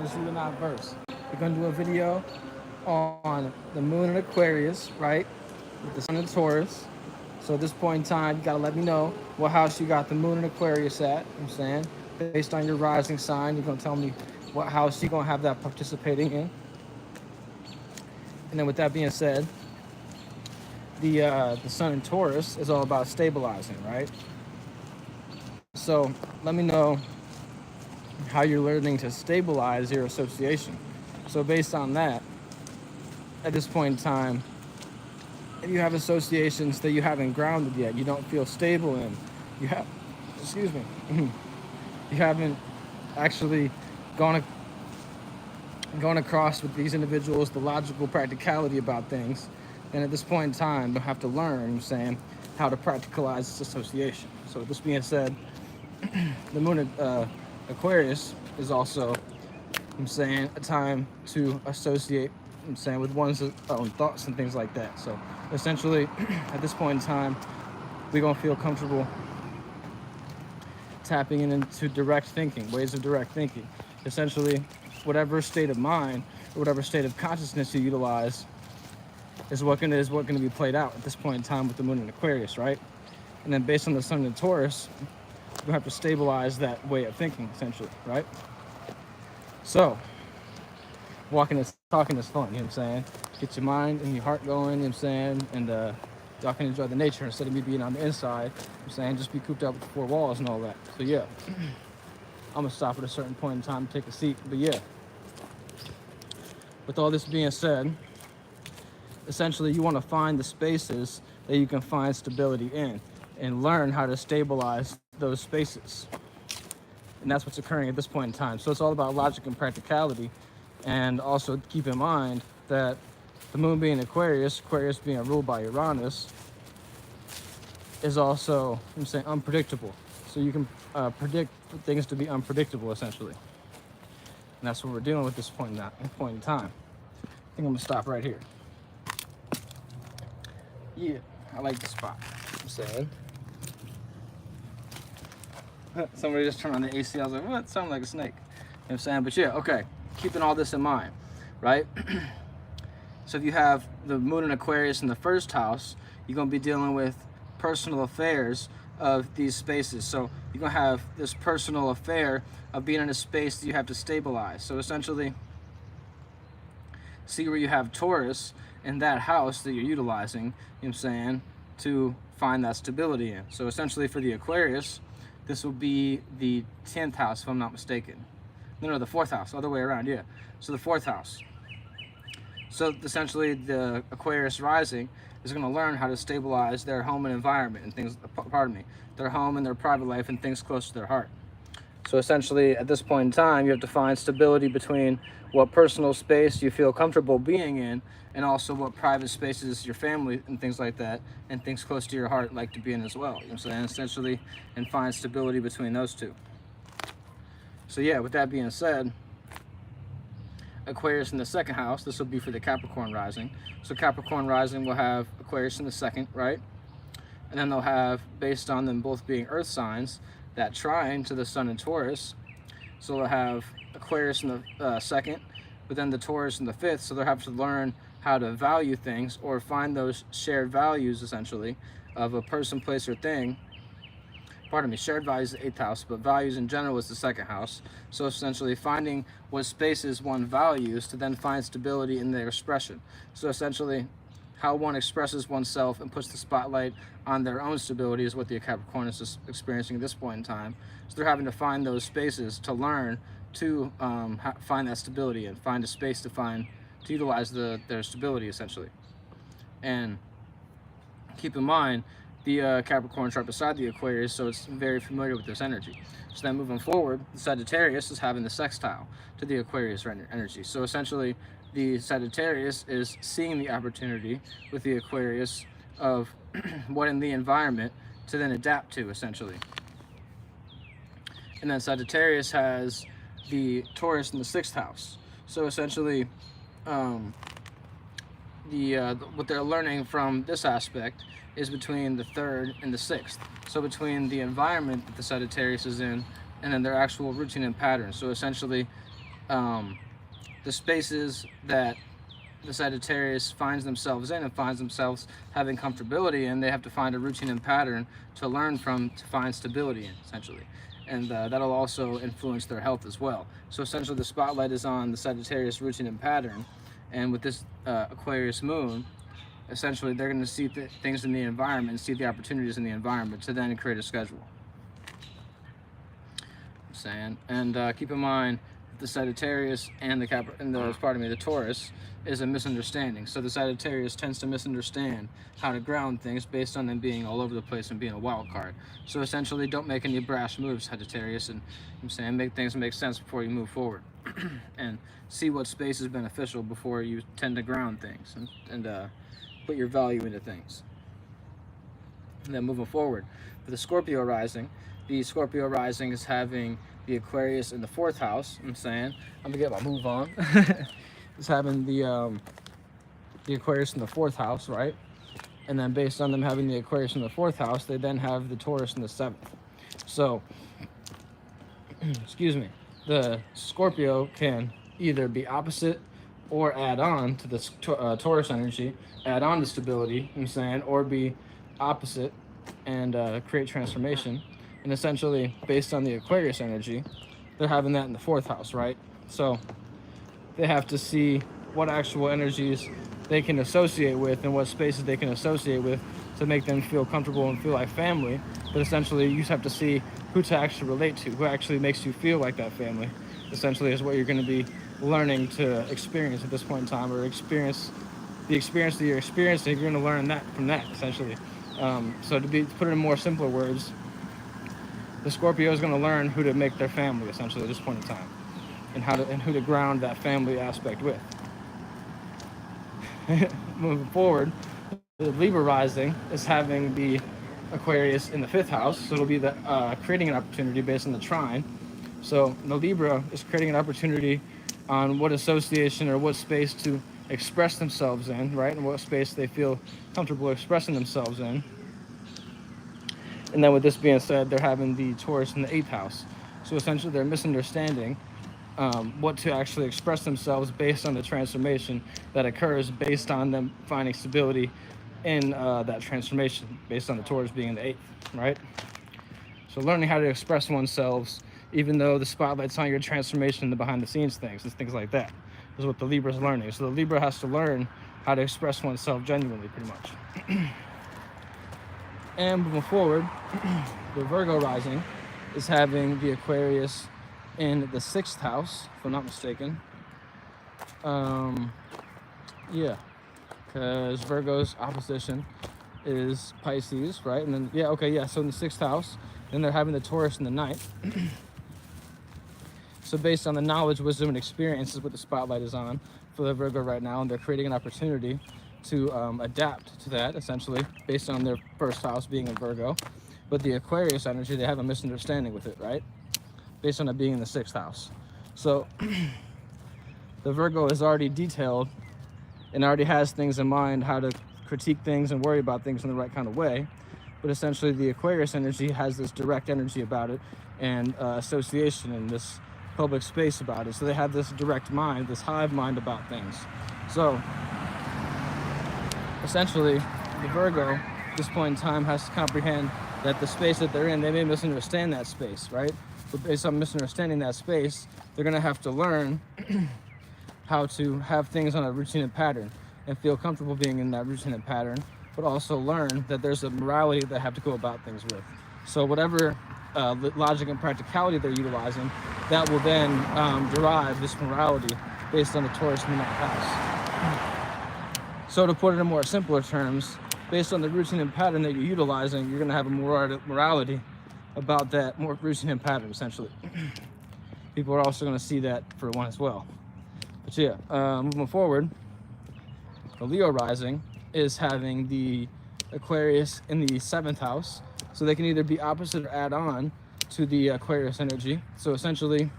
opposite and not verse. We're going to do a video on the moon in Aquarius, right? With the sun in Taurus. So at this point in time, you got to let me know what house you got the moon in Aquarius at. You know what I'm saying? Based on your rising sign, you're going to tell me what house you're going to have that participating in. And then with that being said, the sun in Taurus is all about stabilizing, right? So let me know how you're learning to stabilize your association. So based on that, at this point in time, if you have associations that you haven't grounded yet, you don't feel stable in, you have, excuse me, you haven't actually gone across with these individuals the logical practicality about things, then at this point in time, you'll have to learn, I'm saying, how to practicalize this association. So with this being said, the moon Aquarius is also, I'm saying, a time to associate, I'm saying, with one's own thoughts and things like that. So essentially, at this point in time, we're gonna feel comfortable tapping into direct thinking, ways of direct thinking. Essentially, whatever state of mind or whatever state of consciousness you utilize is what gonna be played out at this point in time with the moon in Aquarius, right? And then based on the sun in Taurus, you have to stabilize that way of thinking, essentially, right? So, walking is talking is fun, you know what I'm saying? Get your mind and your heart going, you know what I'm saying? And y'all can enjoy the nature instead of me being on the inside, you know what I'm saying? Just be cooped up with the four walls and all that. So yeah, I'm gonna stop at a certain point in time to take a seat. But yeah, with all this being said, essentially you wanna find the spaces that you can find stability in and learn how to stabilize those spaces. And that's what's occurring at this point in time. So it's all about logic and practicality. And also keep in mind that the moon being Aquarius, Aquarius being ruled by Uranus, is also, I'm saying, unpredictable. So you can predict things to be unpredictable, essentially. And that's what we're dealing with this point in time. I think I'm gonna stop right here. Yeah, I like the spot, I'm saying. Somebody just turned on the AC. I was like, what? Sounded like a snake. You know what I'm saying? But yeah, okay. Keeping all this in mind, right? So if you have the moon in Aquarius in the first house, you're going to be dealing with personal affairs of these spaces. So you're going to have this personal affair of being in a space that you have to stabilize. So essentially, see where you have Taurus in that house that you're utilizing, you know what I'm saying, to find that stability in. So essentially for the Aquarius, this will be the 10th house, if I'm not mistaken. No, the 4th house, other way around, yeah. So the 4th house. So essentially the Aquarius rising is going to learn how to stabilize their home and environment and things, pardon me, their home and their private life and things close to their heart. So essentially at this point in time, you have to find stability between what personal space you feel comfortable being in and also what private spaces your family and things like that and things close to your heart like to be in as well. You know what I'm saying? Essentially, and find stability between those two. So yeah, with that being said, Aquarius in the 2nd house, this will be for the Capricorn rising. So Capricorn rising will have Aquarius in the 2nd, right? And then they'll have, based on them both being earth signs, that trine to the sun in Taurus. So they'll have Aquarius in the 2nd, but then the Taurus in the 5th. So they'll have to learn how to value things or find those shared values, essentially, of a person, place, or thing. Pardon me, shared values is the 8th house, but values in general is the 2nd house. So essentially finding what spaces one values to then find stability in their expression. So essentially how one expresses oneself and puts the spotlight on their own stability is what the Capricorn is experiencing at this point in time. So they're having to find those spaces to learn to find that stability and find a space to utilize their stability, essentially. And keep in mind, the Capricorn chart beside the Aquarius, so it's very familiar with this energy. So then moving forward, the Sagittarius is having the sextile to the Aquarius energy. So essentially, the Sagittarius is seeing the opportunity with the Aquarius of what in the environment to then adapt to, essentially. And then Sagittarius has the Taurus in the 6th house. So essentially, what they're learning from this aspect is between the 3rd and the 6th. So between the environment that the Sagittarius is in and then their actual routine and pattern. So essentially, the spaces that the Sagittarius finds themselves in and finds themselves having comfortability in, they have to find a routine and pattern to learn from to find stability in, essentially. And that'll also influence their health as well. So essentially the spotlight is on the Sagittarius routine and pattern, and with this Aquarius moon, essentially they're going to see things in the environment, see the opportunities in the environment to then create a schedule. I'm saying, and keep in mind the Sagittarius and the Taurus is a misunderstanding. So the Sagittarius tends to misunderstand how to ground things based on them being all over the place and being a wild card. So essentially, don't make any brash moves, Sagittarius, and I'm saying make things make sense before you move forward, and see what space is beneficial before you tend to ground things and put your value into things. And then moving forward, for the Scorpio rising is having the Aquarius in the 4th house. I'm saying, I'm gonna get my move on. It's having the Aquarius in the 4th house, right? And then based on them having the Aquarius in the 4th house, they then have the Taurus in the 7th. So, excuse me, the Scorpio can either be opposite or add on to the Taurus energy, add on to stability, I'm saying, or be opposite and create transformation. And essentially, based on the Aquarius energy, they're having that in the 4th house, right? So they have to see what actual energies they can associate with and what spaces they can associate with to make them feel comfortable and feel like family. But essentially, you just have to see who to actually relate to, who actually makes you feel like that family. Essentially, is what you're going to be learning to experience at this point in time, or experience the experience that you're experiencing. You're going to learn that from that, essentially. So to put it in more simpler words, the Scorpio is going to learn who to make their family, essentially, at this point in time, and who to ground that family aspect with. Moving forward, the Libra rising is having the Aquarius in the 5th house, so it'll be creating an opportunity based on the trine. So the Libra is creating an opportunity on what association or what space to express themselves in, right? And what space they feel comfortable expressing themselves in. And then with this being said, they're having the Taurus in the 8th house. So essentially they're misunderstanding what to actually express themselves based on the transformation that occurs based on them finding stability in that transformation, based on the Taurus being in the 8th, right? So learning how to express oneself, even though the spotlight's on your transformation and the behind the scenes things and things like that, is what the Libra is learning. So the Libra has to learn how to express oneself genuinely, pretty much. And moving forward, the Virgo rising is having the Aquarius in the 6th house, if I'm not mistaken. Yeah, because Virgo's opposition is Pisces, right? And then, so in the 6th house, then they're having the Taurus in the 9th. So based on the knowledge, wisdom, and experience is what the spotlight is on for the Virgo right now, and they're creating an opportunity to adapt to that, essentially, based on their 1st house being a Virgo. But the Aquarius energy, they have a misunderstanding with it, right? Based on it being in the 6th house. So the Virgo is already detailed and already has things in mind, how to critique things and worry about things in the right kind of way. But essentially the Aquarius energy has this direct energy about it, and association in this public space about it. So they have this direct mind, this hive mind about things. So essentially the Virgo at this point in time has to comprehend that the space that they're in, they may misunderstand that space, right? But based on misunderstanding that space, they're going to have to learn how to have things on a routine and pattern and feel comfortable being in that routine and pattern, but also learn that there's a morality that they have to go about things with. So whatever logic and practicality they're utilizing, that will then derive this morality based on the Taurus in the 9th house. So to put it in more simpler terms, based on the routine and pattern that you're utilizing, you're going to have a morality about that more routine and pattern, essentially. People are also going to see that for one as well. But yeah, moving forward, the Leo rising is having the Aquarius in the 7th house. So they can either be opposite or add on to the Aquarius energy. So essentially,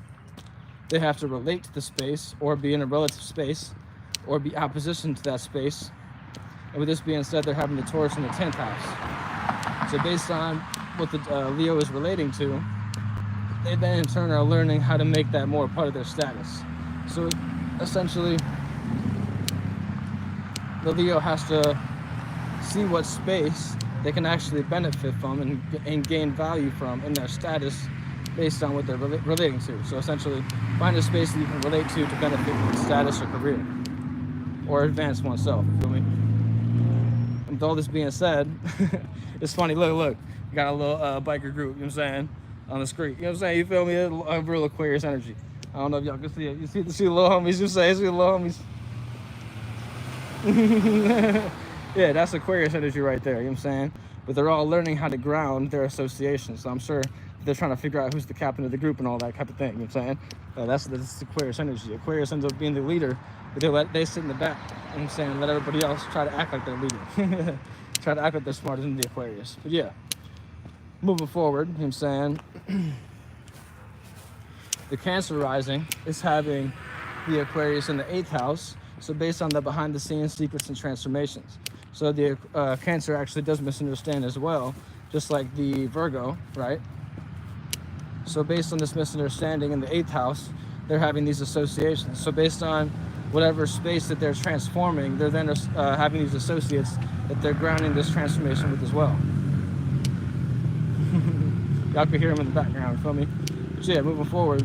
they have to relate to the space or be in a relative space or be opposition to that space. And with this being said, they're having the Taurus in the 10th house. So based on what the Leo is relating to, they then in turn are learning how to make that more part of their status. So essentially, the Leo has to see what space they can actually benefit from and gain value from in their status based on what they're relating to. So essentially, find a space that you can relate to benefit from status or career, or advance oneself, you feel me? And with all this being said, it's funny, look, you got a little biker group, you know what I'm saying, on the street, you know what I'm saying, you feel me, a real Aquarius energy. I don't know if y'all can see it, you see the little homies, you say, see the little homies. Yeah, that's Aquarius energy right there, you know what I'm saying? But they're all learning how to ground their associations, so I'm sure they're trying to figure out who's the captain of the group and all that type of thing, you know what I'm saying? That's Aquarius energy. Aquarius ends up being the leader, but they sit in the back, you know what I'm saying, and let everybody else try to act like they're leading. Try to act like they're smarter than the Aquarius. But yeah, moving forward, you know what I'm saying? The Cancer rising is having the Aquarius in the 8th house, so based on the behind the scenes secrets and transformations. So the Cancer actually does misunderstand as well, just like the Virgo, right? So based on this misunderstanding in the 8th house, they're having these associations. So based on whatever space that they're transforming, they're then having these associates that they're grounding this transformation with as well. Y'all can hear them in the background, feel me? But yeah, moving forward,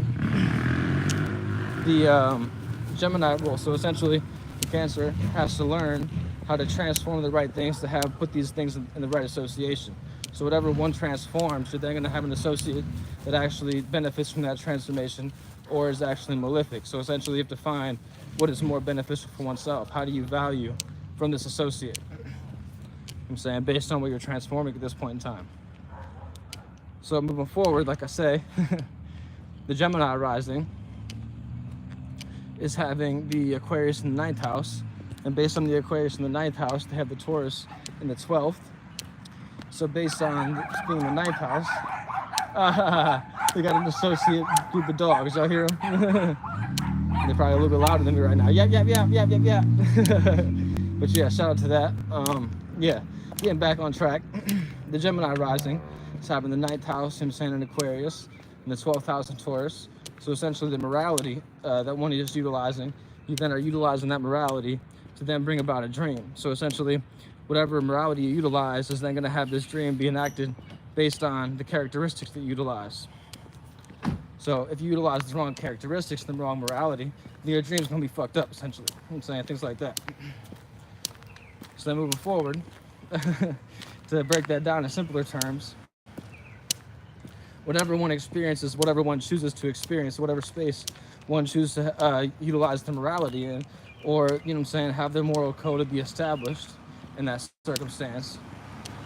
the Gemini rule. So essentially, the Cancer has to learn how to transform the right things to put these things in the right association. So whatever one transforms, you're then going to have an associate that actually benefits from that transformation or is actually malefic. So essentially, you have to find what is more beneficial for oneself. How do you value from this associate? I'm saying, based on what you're transforming at this point in time. So moving forward, like I say, the Gemini rising is having the Aquarius in the 9th house. And based on the Aquarius in the 9th house, they have the Taurus in the 12th. So based on this being the 9th house, we got an associate group of dogs. Y'all hear them? They're probably a little bit louder than me right now. Yap. But yeah, shout out to that. Yeah, getting back on track. The Gemini rising is having the 9th house, him saying in Aquarius, and the 12th house in Taurus. So essentially the morality that one is utilizing, you then are utilizing that morality to then bring about a dream. So essentially, whatever morality you utilize is then going to have this dream be enacted based on the characteristics that you utilize. So if you utilize the wrong characteristics and the wrong morality, then your dream's going to be fucked up, essentially. You know what I'm saying? Things like that. So then moving forward, to break that down in simpler terms, whatever one experiences, whatever one chooses to experience, whatever space one chooses to utilize the morality in, or, you know what I'm saying, have their moral code to be established in that circumstance,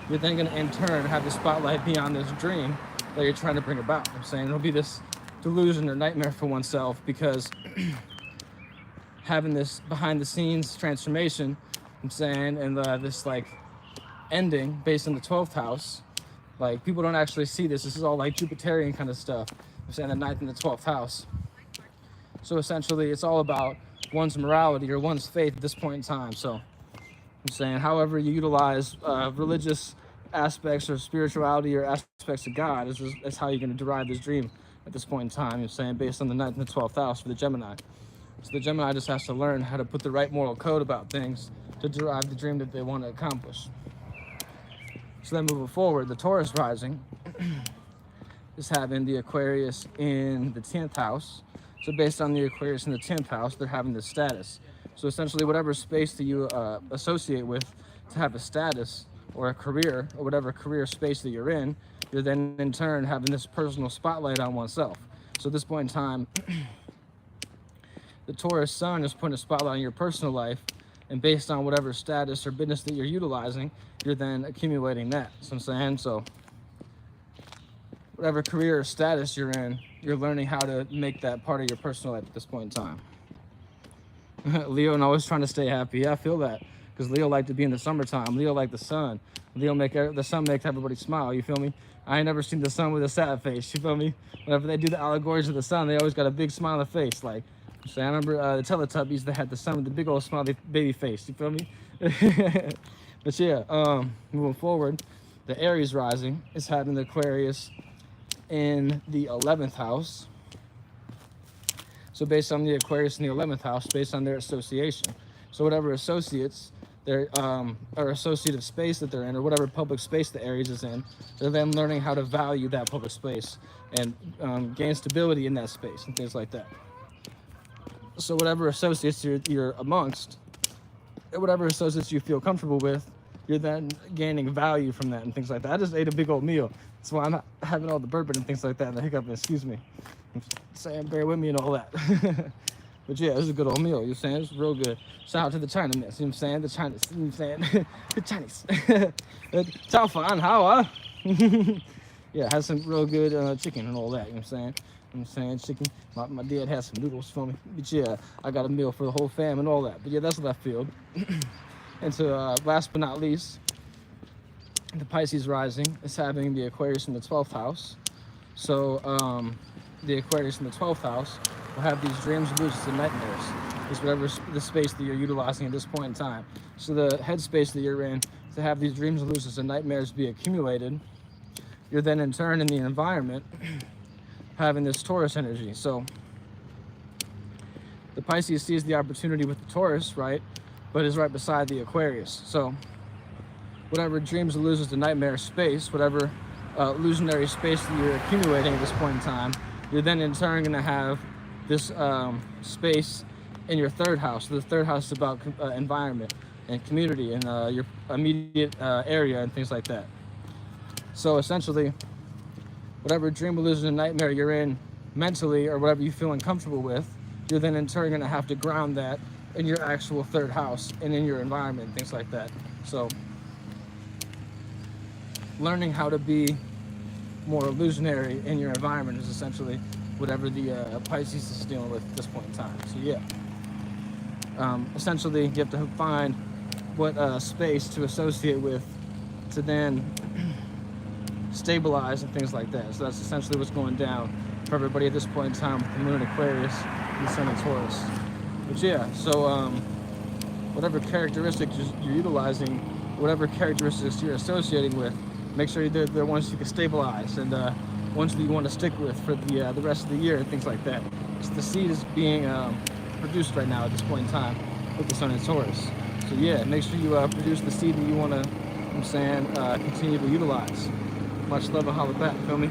you're then going to in turn have the spotlight be on this dream that you're trying to bring about. I'm saying it'll be this delusion or nightmare for oneself, because having this behind the scenes transformation, I'm saying, and this like ending based on the 12th house, like people don't actually see this. This is all like Jupiterian kind of stuff. I'm saying the 9th and the 12th house. So essentially it's all about one's morality or one's faith at this point in time. So I'm saying however you utilize religious aspects or spirituality or aspects of God is how you're going to derive this dream at this point in time. You're saying based on the 9th and the 12th house for the Gemini. So the Gemini just has to learn how to put the right moral code about things to derive the dream that they want to accomplish. So then moving forward, the Taurus rising is having the Aquarius in the 10th house. So based on the Aquarius in the 10th house, they're having this status. So essentially whatever space that you associate with to have a status or a career or whatever career space that you're then in turn having this personal spotlight on oneself. So at this point in time, the Taurus sun is putting a spotlight on your personal life, and based on whatever status or business that you're utilizing, you're then accumulating that. So I'm saying, so whatever career or status you're in, you're learning how to make that part of your personal life at this point in time. Leo and always trying to stay happy. Yeah, I feel that, because Leo like to be in the summertime. Leo like the sun. The sun makes everybody smile. You feel me? I ain't never seen the sun with a sad face. You feel me? Whenever they do the allegories of the sun, they always got a big smile on the face. Like, so I remember the Teletubbies that had the sun with the big old smiley baby face. You feel me? But yeah, moving forward, the Aries rising is having the Aquarius in the 11th house. So based on the Aquarius in the 11th house, based on their association. So whatever associates their or associative space that they're in, or whatever public space the Aries is in, they're then learning how to value that public space and gain stability in that space and things like that. So whatever associates you're amongst, whatever associates you feel comfortable with, you're then gaining value from that and things like that. I just ate a big old meal. That's why I'm not having all the burping and things like that and the hiccup, excuse me. I'm saying bear with me and all that. But yeah, this is a good old meal, you know what I'm saying? It's real good. Shout out to the Chinamen, you know what I'm saying? The Chinese, you know what I'm saying? The Chinese. Ciao fan, how, Yeah, has some real good chicken and all that, you know what I'm saying? You know what I'm saying? Chicken. My dad has some noodles for me. But yeah, I got a meal for the whole fam and all that. But yeah, that's left field. And so last but not least, the Pisces rising is having the Aquarius in the 12th house. So the Aquarius in the 12th house will have these dreams, illusions, and nightmares. It's whatever the space that you're utilizing at this point in time. So the headspace that you're in, to have these dreams, illusions, and nightmares be accumulated, you're then in turn in the environment having this Taurus energy. So the Pisces sees the opportunity with the Taurus, right? But is right beside the Aquarius. So whatever dreams, illusions, and nightmare space, whatever illusionary space that you're accumulating at this point in time, you're then in turn going to have this space in your third house. So the third house is about environment and community and your immediate area and things like that. So essentially, whatever dream, illusion, and nightmare you're in mentally, or whatever you feel uncomfortable with, you're then in turn going to have to ground that in your actual third house and in your environment, things like that. So learning how to be more illusionary in your environment is essentially whatever the Pisces is dealing with at this point in time. So yeah, essentially you have to find what space to associate with to then stabilize and things like that. So that's essentially what's going down for everybody at this point in time with the moon in Aquarius and the sun in Taurus. But yeah, so whatever characteristics you're utilizing, whatever characteristics you're associating with, make sure they're the ones you can stabilize and ones that you want to stick with for the rest of the year and things like that. So the seed is being produced right now at this point in time with the sun in Taurus. So yeah, make sure you produce the seed that you want to, continue to utilize. Much love and holla back, feel me?